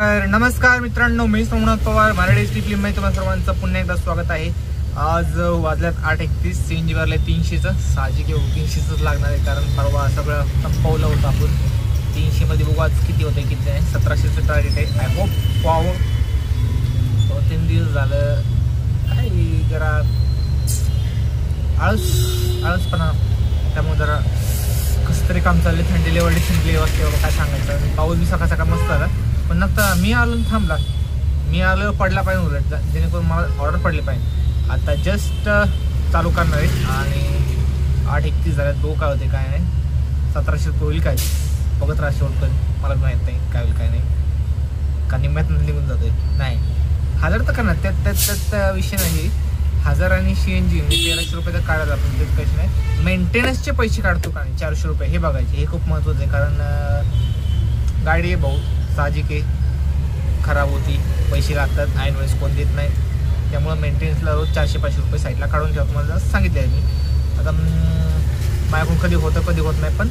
नमस्कार मित्रांनो, मी सोमनाथ पवार मराठी स्ट्रीप मध्ये तुम्हा सर्वांचं पुन्हा एकदा स्वागत आहे। आज वाजल्यात 8:31, सीएनजी वरले 300चं साहजिक 300च लागणार आहे, कारण परवा सगळं संपवलं होतं आपण। 300 मध्ये बघू आज किती होते, किती नाही। 1700चं टार्गेट आहे। आय होप पावर 2-3 दिवस झालं काय जरा आळसपणा, त्यामुळे जरा कसं तरी काम चालले। थंडी लेवडी थंडी वाजते बाबा, काय सांगायचं। पाऊस बी सकाळ सकाळ मस्त आला, पण नंतर मी आलो थांबला, मी आलो पडला पाहिजे उलट, जेणेकरून मला ऑर्डर पडली पाहिजे। आता जस्ट चालू करणार आहे आणि 8:31 झाल्यात। दो काय होते काय नाही, 1700 होईल काय बघत राहा शेवटपर्यंत। मला माहीत नाही काय होईल काय नाही, का निम्म्यात निघून जातोय नाही 1000 तर करणार, त्यात विषय नाही। 1000 आणि सीएनजी म्हणजे 1300 रुपये तर काढायला आपण, तेच पैसे नाही। मेंटेनन्सचे पैसे काढतो का नाही 400 रुपये, हे बघायचे, हे खूप महत्त्वाचं आहे। कारण गाडी आहे भाऊ, साहजिक आहे खराब होती, पैसे लागतात, ऐन वेळेस कोण देत नाही, त्यामुळे मेंटेनन्सला रोज 400-500 रुपये साईडला काढून ठेवा। तुम्हाला सांगितलं आहे मी। आता माझ्याकडून कधी होतं कधी होत नाही, पण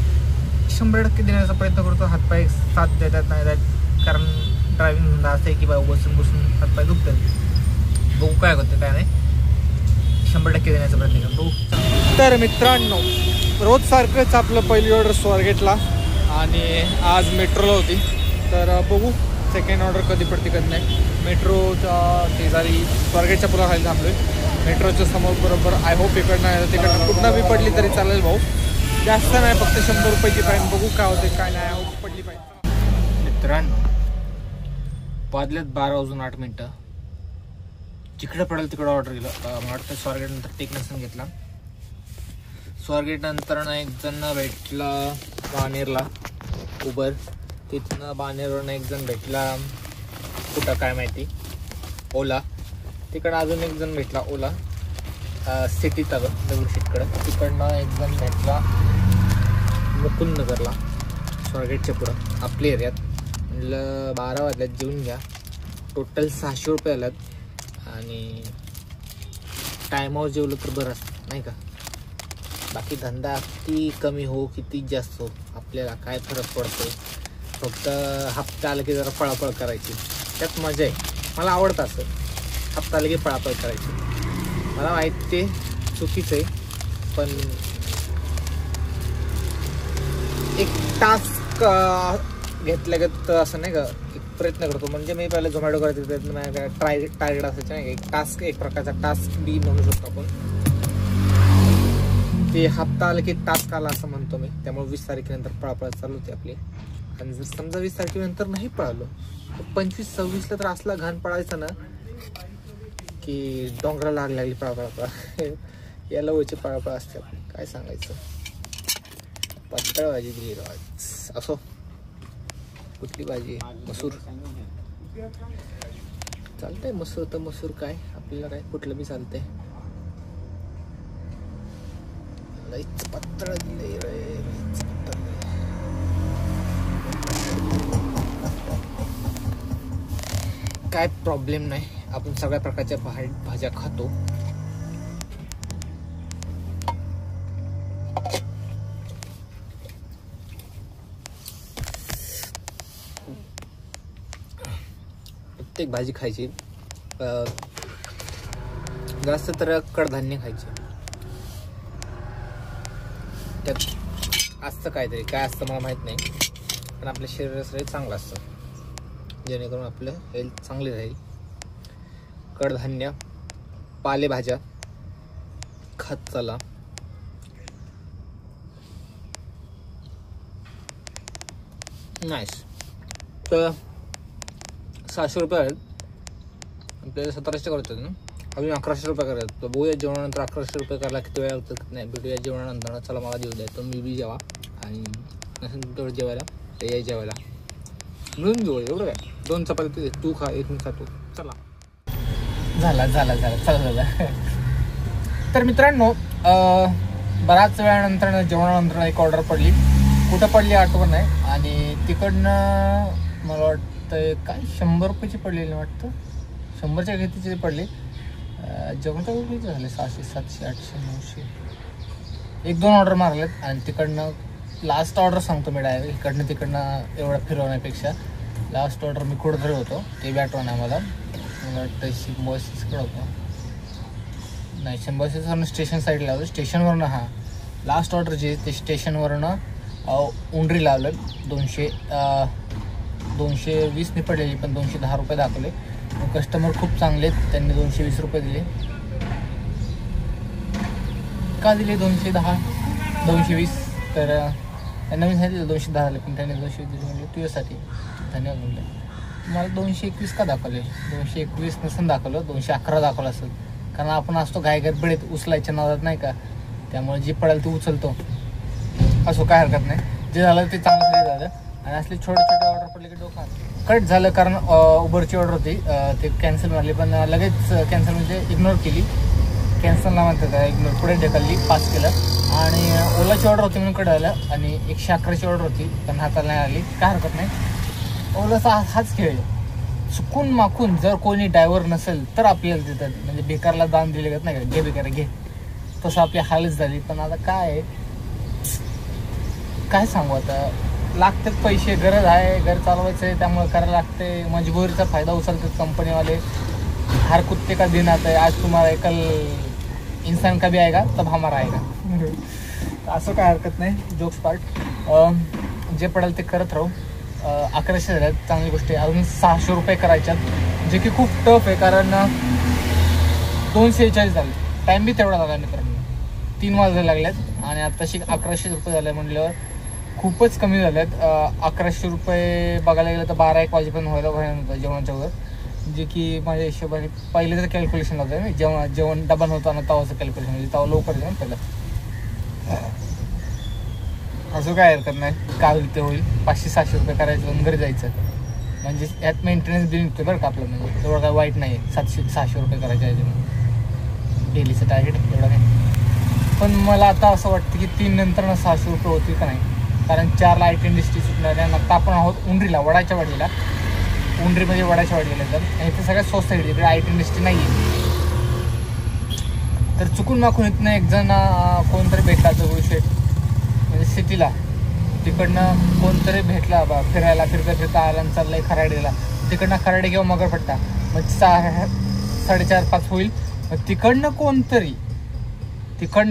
100% देण्याचा प्रयत्न करतो। हातपाय साथ देतात नाही देत, कारण ड्रायव्हिंग धंदा असं आहे की बाबा बसून हातपाय दुखतात। बघू काय होतं काय नाही, 100% देण्याचा प्रयत्न करतो बघू। तर मित्रांनो, रोज सारखंच आपलं पहिली ऑर्डर स्वारगेटला आणि आज मेट्रोला होती, तर बघू सेकंड ऑर्डर कधी पडते कधी नाही। मेट्रोच्या शेजारी स्वारगेटच्या पुलाखाली थांबलोय, मेट्रोच्या समोर बरोबर। आय होप इकडनं तिकडनं कुठनं बी पडली तरी चालेल भाऊ, जास्त नाही, फक्त 100 रुपयाची पाहिजे। बघू काय होते काय नाही, आय होप पडली पाहिजे। मित्रांनो, वाजल्यात 12:08। जिकडे पडेल तिकडं ऑर्डर केलं। मला वाटतं स्वारगेट नंतर टेक्निशियन घेतला, स्वारगेट नंतर ना एक जण भेटला बानेरला उबर, तिथनं बानेरवरून एक जण भेटला कुठं काय माहिती ओला, तिकडं अजून एक जण भेटला ओला सिटीत आलं दगडूशेठकडं, तिकडनं एक जण भेटला मुकुंदनगरला स्वारगेटच्या पुढं आपल्या एरियात। म्हटलं 12 वाजल्यात जेवून घ्या, टोटल 600 रुपये आल्यात आणि टायमावर जेवलं तर बरं असतं नाही का। बाकी धंदा किती कमी हो किती जास्त हो, आपल्याला काय फरक पडतो, फक्त हप्ता आला की जरा पळापळ करायची, त्यात मजा आहे। मला आवडतं असं हप्ता आला की पळापळ करायची। मला माहीत ते चुकीचं आहे, पण एक टास्क घेतल्यागत असं नाही का, एक प्रयत्न करतो। म्हणजे मी पहिले झोमॅटो करायचा प्रयत्न, माझ्या टार्गेट असायचं नाही, एक टास्क, एक प्रकारचा टास्क बी म्हणू शकतो आपण। ते हप्ता आला की टास्क आला असं म्हणतो मी, त्यामुळे 20 तारखेनंतर पळापळ चालू होती आपली। आणि जर समजा 20 तारखेनंतर नाही पळालो तर 25-26ला तर असला घाण पळायचा ना की डोंगराला आग लागली पळापळ याला वरची पळापळ असते आपली, काय सांगायचं। पातळ भाजी दिली आज, असो कुठली भाजी, मसूर चालतंय, मसूर तर मसूर काय आपल्याला, काय कुठलं बी चालतंय। लईच पातळ दिले रे, काय प्रॉब्लेम नाही, आपण सगळ्या प्रकारच्या भाज्या खातो। प्रत्येक भाजी खायची, जास्त तर कडधान्य खायचे, त्यात असतं काहीतरी, काय असतं मला माहित नाही, पण आपल्या शरीरासाठी चांगलं असतं, जेणेकरून आपलं हेल्थ चांगली राहील। कडधान्य पालेभाज्या खात चला। नाईस। तर 600 रुपये आहेत, आपल्याला 1700 करायचं ना, अजून 1100 रुपये करायचं। तर बघूया जेवणानंतर 1100 रुपये करायला किती वेळ लागतं नाही, भेटूया जेवणानंतर। चला मला देऊ द्या, तर मी बी जेवा आणि नसेल तेवढं जेवायला ते या जेवायला मिळून घेऊ, एवढं काय। 2 चपाती तू खा, 1 मी खातो, चला झाला चला। तर मित्रांनो, बराच वेळानंतर जेवणानंतर एक ऑर्डर पडली, कुठं पडली आठवण नाही, आणि तिकडनं मला वाटतं काय 100 रुपयाची पडलेली वाटतं, 100च्या घेतीची पडली। जेवणाच्या किती झाले, 600, 700, 800, 900, 1-2 ऑर्डर मारलेत। आणि तिकडनं लास्ट ऑर्डर सांगतो मी डायरेक्ट, इकडनं तिकडनं एवढं फिरवण्यापेक्षा लास्ट ऑर्डर मी कुठं होतो ते बी आठवण आहे मला वाटतं सिम्बॉसिसकडे होतं, नाही सिम्बॉसिसवरून स्टेशन साईडला होतं, स्टेशनवरनं हां लास्ट ऑर्डर जे ते स्टेशनवरनं उंडरी लावलं 220 पडलेली पण 210 रुपये दाखवले. कस्टमर खूप चांगले आहेत, त्यांनी 220 रुपये दिले. का दिले 220? तर त्यांना मी सांगितलं 210 झाले पण त्यांनी 220 दिले. म्हणजे तुझ्यासाठी धन्यवाद म्हणलं. मला 221 का दाखवले? 221 नसून दाखवलं, 211 दाखवलं असेल, कारण आपण असतो घाई गडबडीत उचलायच्या नादात नाही का, त्यामुळे जे पडेल ते उचलतो. असो काय हरकत नाही, जे झालं ते चांगलं झालं. आणि असले छोटे छोटे ऑर्डर पडले की डोकं कट झालं, कारण उबरची ऑर्डर होती ते कॅन्सल मारली, पण लगेच कॅन्सल म्हणजे इग्नोर केली. कॅन्सलला म्हणतात इग्नोर, पुढे ढकलली, पास केलं. आणि ओलाची ऑर्डर होती म्हणून कळलं, आणि 111ची ऑर्डर होती पण हाताला नाही आली. काय हरकत नाही, ओलाचा हाच खेळ. चुकून माखून जर कोणी ड्रायव्हर नसेल तर आपल्याला देतात, म्हणजे बेकारला दान दिले जात नाही का, घे बेकार घे, तसं आपली हालच झाली. पण आता काय सांगू, आता लागतात पैसे, गरज आहे, घर चालवायचं आहे त्यामुळे करायला लागते. मजबुरीचा फायदा उचलतात कंपनीवाले. हर कुत्ते का दिन आता है, आज तुम्हाला कल इंसान का भी आएगा तब हमारा आएगा. असं काय हरकत नाही, जोक्स पार्ट. जे पडेल ते करत राहू. 1100 झाल्यात, चांगली गोष्ट आहे. अजून 600 रुपये करायच्यात, जे की खूप टफ आहे, कारण 246 झाले. टाईम बी तेवढा झाला मित्रांनो, 3 वाजायला लागल्यात आणि आत्ताशी 1100 रुपये झाले म्हटल्यावर खूपच कमी झाल्यात. 1100 रुपये बघायला गेलं तर 12-1 वाजेपर्यंत व्हायला नव्हतं जेवणाच्या वर, जे की माझ्या हिशोबाने पहिले तर कॅल्क्युलेशन होतं मी जेवण डबा नव्हतं ना तवाचं कॅल्क्युलेशन, म्हणजे तवा लवकर जेवण पहिलं. असं काय हरकत नाही, काय होईल ते होईल. 500-600 रुपये करायचं घरी जायचं, म्हणजे यात मेंटेनन्स बिल निघतो बरं का आपलं, म्हणजे तेवढं काय वाईट नाही. 700-600 रुपये करायचे आहे डेलीचं टार्गेट, एवढं नाही. पण मला आता असं वाटतं की 3 नंतर 600 रुपये होतील का नाही, कारण 4ला IT इंडस्ट्री सुटणार आहे. आता आपण आहोत उंडरीला, वडाच्या वाडीला. उंडरीमध्ये वडाच्या वाडीला तर इथे सगळ्यात स्वस्त आहे, इकडे IT इंडस्ट्री नाही आहे. तर चुकून माखून इथनं एक जण कोणतरी भेटला दगडूशेठ म्हणजे सिटीला, तिकडनं कोणतरी भेटला फिरायला, फिरता आला चाललाय खराडीला. तिकडनं खराडी किंवा मगरपट्टा, मग 4:30-5 होईल. मग तिकडनं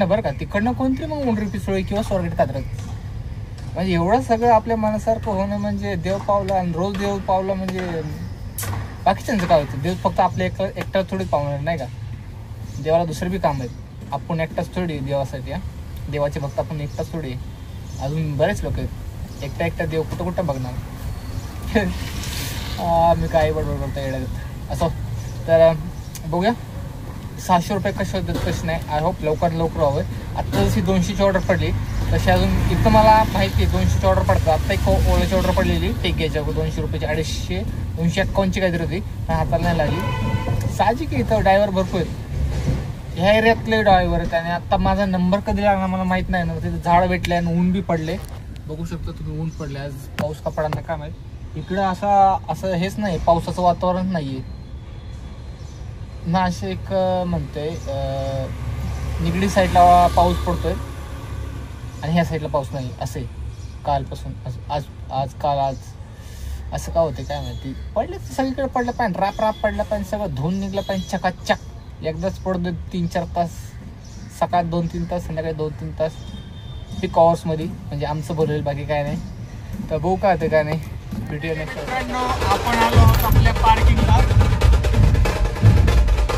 बरं का, तिकडनं कोणतरी मग उंडरी पिसोळी किंवा स्वारगेट कात्रज. म्हणजे एवढं सगळं आपल्या मनासारखं होणं म्हणजे देव पावला. आणि रोज देव पावला म्हणजे बाकीच्यांचं काय होतं, देव फक्त आपल्या एकटा थोडीच पावणार नाही का, देवाला दुसरे बी काम आहेत. आपण एकटाच थोडी देवासाठी, देवाचे भक्त आपण एकटाच थोडी, अजून बरेच लोक आहेत. एकटा देव कुठं बघणार. मी काय बडबड करतो येण्यात असं. तर बघूया 600 रुपये कसे होतात कसे नाही. आय होप लवकर व्हावं. आत्ता जशी 200ची ऑर्डर पडली तशी अजून इथं मला माहिती आहे 200ची ऑर्डर पडतात. आत्ता एक ओलाची ऑर्डर पडलेली टेक घ्यायच्या 200 रुपयाची, 251ची काहीतरी होती, पण हाताला नाही लागली. साहजिक आहे, इथं ड्रायव्हर भरपूर आहेत, ह्या एरियातले ड्रायव्हर आहेत. आणि आत्ता माझा नंबर कधी लागला मला माहीत नाही ना. तिथे झाड भेटले आणि ऊन बी पडले, बघू शकता तुम्ही, ऊन पडले. आज पाऊस का पडायला काय माहीत. इकडं असं हेच नाही, पावसाचं वातावरण नाही आहे. नाशिक म्हणतोय निगडी साईडला पाऊस पडतोय आणि ह्या साईडला पाऊस नाही, असे कालपासून. आज असं का होते काय माहिती. पडले तर सगळीकडे पडलं पाहिजे, राप पडलं पाहिजे, सगळं धुवून निघलं पाहिजे चकाचक. एकदाच पडतो 3-4 तास, सकाळ 2-3 तास, संध्याकाळी 2-3 तास पीक आवर्समध्ये, म्हणजे आमचं बोलवेल, बाकी काय नाही. तर बघू काय होतं काय नाही. भेटूया नेक्स्ट. आपण आलो आहोत आपल्या पार्किंगला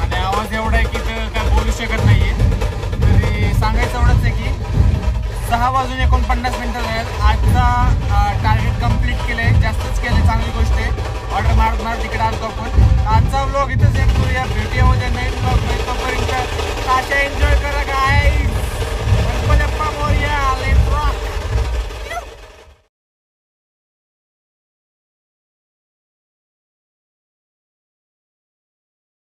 आणि आवाज एवढा आहे की काय बोलू शकत नाही आहे. तरी सांगायचं एवढंच आहे की 6:49 झाले. आजचा टार्गेट कंप्लीट केलं आहे, जास्तच केलं, चांगली गोष्ट आहे. ऑर्डर मार तिकडे आलो आपण.